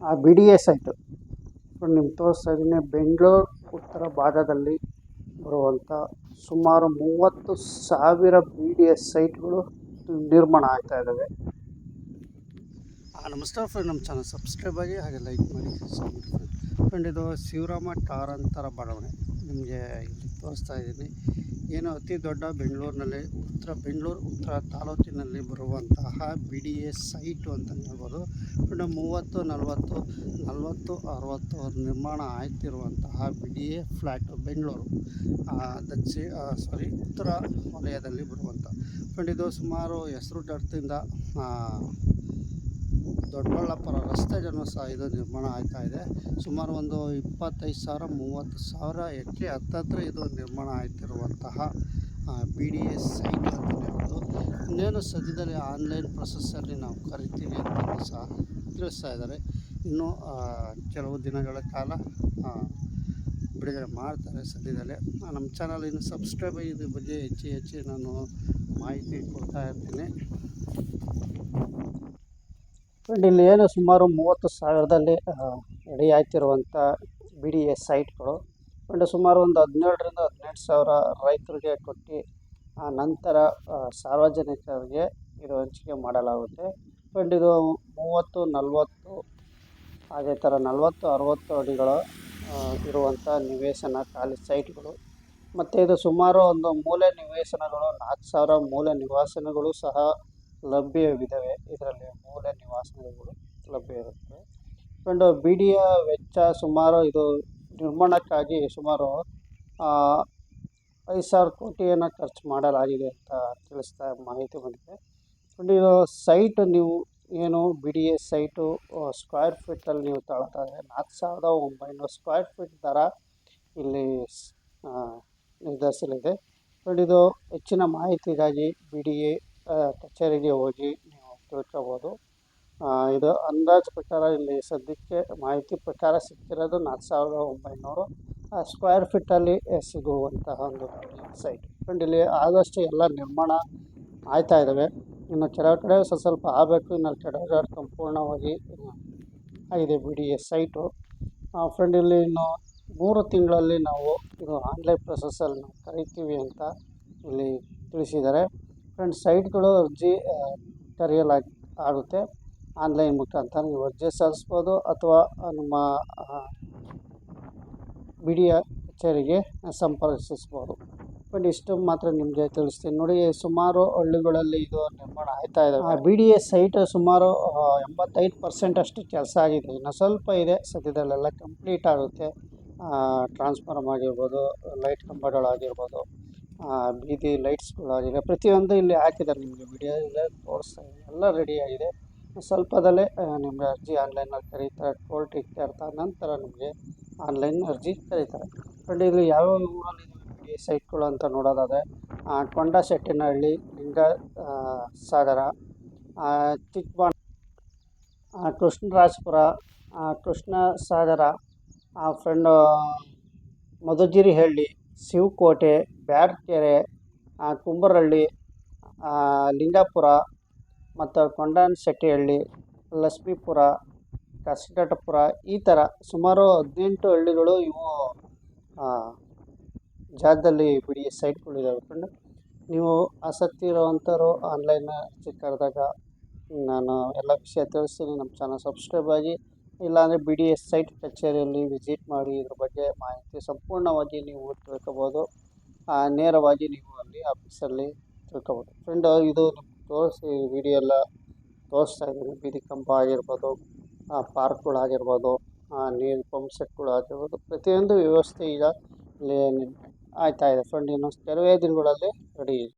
ಆ B D A site ನಿಮ್ಗೆ ತೋರಿಸ್ತಾ ಇದ್ದೀನಿ. ಬೆಂಗಳೂರು ಉತ್ತರ ಭಾಗದಲ್ಲಿ ಬರುವಂಥ ಸುಮಾರು 30,000 ಬಿ ಡಿ ಎಸ್ ಸೈಟ್ಗಳು ನಿರ್ಮಾಣ ಆಗ್ತಾ ಇದ್ದಾವೆ. ನಮಸ್ಕಾರ ಫ್ರೆಂಡ್, ನಮ್ಮ ಚಾನಲ್ ಸಬ್ಸ್ಕ್ರೈಬ್ ಆಗಿ ಹಾಗೆ ಲೈಕ್ ಮಾಡಿ ಫ್ರೆಂಡ್. ಇದು ಶಿವರಾಮ ಕಾರಂತರ ಬಡಾವಣೆ ನಿಮಗೆ ಇಲ್ಲಿ ತೋರಿಸ್ತಾ ಇದ್ದೀನಿ. ಏನು ಅತಿ ದೊಡ್ಡ ಬೆಂಗಳೂರಿನಲ್ಲಿ ಬೆಂಗಳೂರು ಉತ್ತರ ತಾಲೂಕಿನಲ್ಲಿ ಬರುವಂತಹ ಬಿ ಡಿ ಎ ಸೈಟು ಅಂತ ಹೇಳ್ಬೋದು ಫ್ರೆಂಡ್. 30, 40, 60 ನಿರ್ಮಾಣ ಆಗ್ತಿರುವಂತಹ B D A flat Bengaluru ಉತ್ತರ ವಲಯದಲ್ಲಿ ಬರುವಂಥ ಫ್ರೆಂಡ್. ಇದು ಸುಮಾರು ಹೆಸರುಘಟ್ಟದಿಂದ ದೊಡ್ಡಬಳ್ಳಾಪುರ ರಸ್ತೆಗೂ ಸಹ ಇದು ನಿರ್ಮಾಣ ಆಗ್ತಾ ಇದೆ. ಸುಮಾರು ಒಂದು 25,000 30,000 ಎಕರೆ ಹತ್ತತ್ರ ಇದು ನಿರ್ಮಾಣ ಆಗ್ತಿರುವಂತಹ ಬಿ ಡಿ ಎಸ್ ಸೈಟ್ ಅಂತ ಹೇಳ್ಬೋದು. ಇನ್ನೇನು ಸದ್ಯದಲ್ಲಿ ಆನ್ಲೈನ್ ಪ್ರೊಸೆಸ್ಸಲ್ಲಿ ನಾವು ಕರಿತೀವಿ ಅಂತ ಸಹ ತಿಳಿಸ್ತಾ ಇದ್ದಾರೆ. ಇನ್ನು ಕೆಲವು ದಿನಗಳ ಕಾಲ ಬಿಡುಗಡೆ ಮಾಡ್ತಾರೆ ಸದ್ಯದಲ್ಲೇ. ನಮ್ಮ ಚಾನಲ್ ಇನ್ನು ಸಬ್ಸ್ಕ್ರೈಬ್ ಇದ್ರ ಬಗ್ಗೆ ಹೆಚ್ಚು ನಾನು ಮಾಹಿತಿ ಕೊಡ್ತಾ ಇರ್ತೀನಿ ಫ್ರೆಂಡ್. ಇಲ್ಲಿ ಏನು ಸುಮಾರು 30,000ದಲ್ಲಿ ರೆಡಿ ಆಗ್ತಿರುವಂಥ ಬಿ ಡಿ ಎಸ್ ಸೈಟ್ಗಳು ಫ್ರೆಂಡ್. ಸುಮಾರು ಒಂದು 17,000 ರಿಂದ 18,000 ರೈತರಿಗೆ ಕೊಟ್ಟು ನಂತರ ಸಾರ್ವಜನಿಕರಿಗೆ ಇದು ಹಂಚಿಕೆ ಮಾಡಲಾಗುತ್ತೆ ಫ್ರೆಂಡ್. ಇದು 30, 40 ಅದೇ ಥರ 40, 60 ಅಡಿಗಳು ಇರುವಂಥ ನಿವೇಶನ ಖಾಲಿ ಸೈಟ್ಗಳು. ಮತ್ತು ಇದು ಸುಮಾರು ಒಂದು ಮೂಲೆ ನಿವೇಶನಗಳು 4,000 ಮೂಲೆ ನಿವಾಸನಗಳು ಸಹ ಲಭ್ಯವಿದ್ದಾವೆ. ಇದರಲ್ಲಿ ಮೂಲೆ ನಿವಾಸಗಳು ಲಭ್ಯ ಇರುತ್ತವೆ ಫ್ರೆಂಡ್. ಬಿ ಡಿ ಎ ವೆಚ್ಚ ಸುಮಾರು ಇದು ನಿರ್ಮಾಣಕ್ಕಾಗಿ ಸುಮಾರು 5,000 ಕೋಟಿಯನ್ನು ಖರ್ಚು ಮಾಡಲಾಗಿದೆ ಅಂತ ತಿಳಿಸ್ತಾ ಮಾಹಿತಿ ಬಂದಿದೆ ಫ್ರೆಂಡ್. ಇದು ಸೈಟ್ ನೀವು ಏನು B D A site square ಫೀಟಲ್ಲಿ ನೀವು ತಗೊಳ್ತಾರೆ 4,900 ಸ್ಕ್ವೇರ್ ಫೀಟ್ ದರ ಇಲ್ಲಿ ನಿರ್ಧರಿಸಲಿದೆ ಫ್ರೆಂಡ್. ಇದು ಹೆಚ್ಚಿನ ಮಾಹಿತಿಗಾಗಿ ಬಿ ಡಿ ಎ ಕಚೇರಿಗೆ ಹೋಗಿ ನೀವು ತಿಳ್ಕೊಬೋದು. ಇದು ಅಂದಾಜು ಪ್ರಕಾರ ಇಲ್ಲಿ ಸದ್ಯಕ್ಕೆ ಮಾಹಿತಿ ಪ್ರಕಾರ ಸಿಗ್ತಿರೋದು 4,900 ಸ್ಕ್ವೇರ್ ಫೀಟಲ್ಲಿ ಸಿಗುವಂತಹ ಒಂದು ಸೈಟ್ ಫ್ರೆಂಡ್. ಇಲ್ಲಿ ಆದಷ್ಟು ಎಲ್ಲ ನಿರ್ಮಾಣ ಆಗ್ತಾ ಇದ್ದಾವೆ. ಇನ್ನು ಕೆಲವು ಕಡೆ ಸ್ವಲ್ಪ ಆಗಬೇಕು, ಇನ್ನು ಕೆಲವು ಸಂಪೂರ್ಣವಾಗಿ ಆಗಿದೆ B D S site friend. ಇಲ್ಲಿ ಇನ್ನು 3 ತಿಂಗಳಲ್ಲಿ ನಾವು ಇದು ಆನ್ಲೈನ್ ಪ್ರೊಸೆಸ್ಸಲ್ಲಿ ನಾವು ಕರಿತೀವಿ ಅಂತ ಇಲ್ಲಿ ತಿಳಿಸಿದ್ದಾರೆ ಫ್ರೆಂಡ್. ಸೈಟ್ಗಳು ಅರ್ಜಿ ಆಗುತ್ತೆ ಆನ್ಲೈನ್ ಮುಖಾಂತರ. ನೀವು ಅರ್ಜಿ ಸಲ್ಲಿಸ್ಬೋದು ಅಥವಾ ನಿಮ್ಮ ಬಿ ಡಿ ಎ ಕಚೇರಿಗೆ ಸಂಪರ್ಕಿಸ್ಬೋದು ಬಟ್ ಇಷ್ಟು ಮಾತ್ರ ನಿಮಗೆ ತಿಳಿಸ್ತೀನಿ ನೋಡಿ. ಸುಮಾರು ಹಳ್ಳಿಗಳಲ್ಲಿ ಇದು ನಿರ್ಮಾಣ ಆಗ್ತಾ ಇದೆ. ಬಿ ಡಿ ಎ ಸೈಟ್ ಸುಮಾರು 85% ಅಷ್ಟು ಕೆಲಸ ಆಗಿದೆ. ಇನ್ನು ಸ್ವಲ್ಪ ಇದೆ, ಸದ್ಯದಲ್ಲೆಲ್ಲ ಕಂಪ್ಲೀಟ್ ಆಗುತ್ತೆ. ಟ್ರಾನ್ಸ್ಫಾರ್ಮ್ ಆಗಿರ್ಬೋದು, ಲೈಟ್ ಕಂಬಗಳಾಗಿರ್ಬೋದು, ಬೀದಿ ಲೈಟ್ಸ್ಗಳಾಗಿದೆ, ಪ್ರತಿಯೊಂದು ಇಲ್ಲಿ ಹಾಕಿದ್ದಾರೆ. ನಿಮಗೆ ವಿಡಿಯೋದಲ್ಲೇ ತೋರಿಸ್ತಾ ಇದೆ, ಎಲ್ಲ ರೆಡಿಯಾಗಿದೆ. ಸ್ವಲ್ಪದಲ್ಲೇ ನಿಮಗೆ ಅರ್ಜಿ ಆನ್ಲೈನಲ್ಲಿ ಕರೀತಾರೆ. ಕೋರ್ಟ್ ಇತ್ಯರ್ಥ ನಂತರ ನಿಮಗೆ ಆನ್ಲೈನ್ ಅರ್ಜಿ ಕರೀತಾರೆ ಫ್ರೆಂಡ್. ಇಲ್ಲಿ ಯಾವ್ಯಾವ ಊರಲ್ಲಿ ಬಿ ಡಿ ಎ ಸೈಟ್ಗಳು ಅಂತ ನೋಡೋದಾದರೆ ಕೊಂಡಶೆಟ್ಟಿನಹಳ್ಳಿ, ಸಾಗರ, ಚಿಕ್ಕಬಾಣ, ಕೃಷ್ಣರಾಜಪುರ, ಕೃಷ್ಣಸಾಗರ ಫ್ರೆಂಡ್, ಮಧುಗಿರಿಹಳ್ಳಿ, ಶಿವಕೋಟೆ, ಬ್ಯಾಡಕೆರೆ, ಕುಂಬರಹಳ್ಳಿ, ಲಿಂಗಾಪುರ ಮತ್ತು ಕೊಂಡಶೆಟ್ಟಿಹಳ್ಳಿ, ಲಕ್ಷ್ಮೀಪುರ, ಕಸಘಟ್ಟಪುರ, ಈ ಥರ ಸುಮಾರು 18 ಹಳ್ಳಿಗಳು ಇವು ಜಾಗದಲ್ಲಿ ಬಿ ಡಿ ಎಸ್ ಸೈಟ್ಗಳಿದ್ದಾವೆ ಫ್ರೆಂಡ್. ನೀವು ಆಸಕ್ತಿ ಇರುವಂಥವ್ರು ಆನ್ಲೈನ್ ಅರ್ಜಿ ಕರೆದಾಗ ನಾನು ಎಲ್ಲ ವಿಷಯ ತಿಳಿಸ್ತೀನಿ. ನಮ್ಮ ಚಾನಲ್ ಸಬ್ಸ್ಕ್ರೈಬ್ ಆಗಿ, ಇಲ್ಲಾಂದರೆ ಬಿ ಡಿ ಎಸ್ ಸೈಟ್ ಕಚೇರಿಯಲ್ಲಿ ವಿಸಿಟ್ ಮಾಡಿ ಇದ್ರ ಬಗ್ಗೆ ಮಾಹಿತಿ ಸಂಪೂರ್ಣವಾಗಿ ನೀವು ತಿಳ್ಕೊಬೋದು. ನೇರವಾಗಿ ನೀವು ಅಲ್ಲಿ ಆಫೀಸಲ್ಲಿ ತಿಳ್ಕೊಬೋದು ಫ್ರೆಂಡ್. ಇದು ನಿಮ್ಗೆ ತೋರಿಸಿ ವಿಡಿಯೋ ಎಲ್ಲ ತೋರಿಸ್ತಾ ಇದ್ದೀನಿ. ಬೀದಿ ಕಂಬ ಆಗಿರ್ಬೋದು, ಪಾರ್ಕ್ಗಳಾಗಿರ್ಬೋದು, ನೀರು ಪಂಪ್ ಸೆಟ್ಗಳಾಗಿರ್ಬೋದು, ಪ್ರತಿಯೊಂದು ವ್ಯವಸ್ಥೆ ಈಗ ಇಲ್ಲಿ ಆಗ್ತಾ ಇದೆ ಫ್ರೆಂಡ್. ಇನ್ನು ಕೆಲವೇ ದಿನಗಳಲ್ಲಿ ರೆಡಿ ಇದೆ.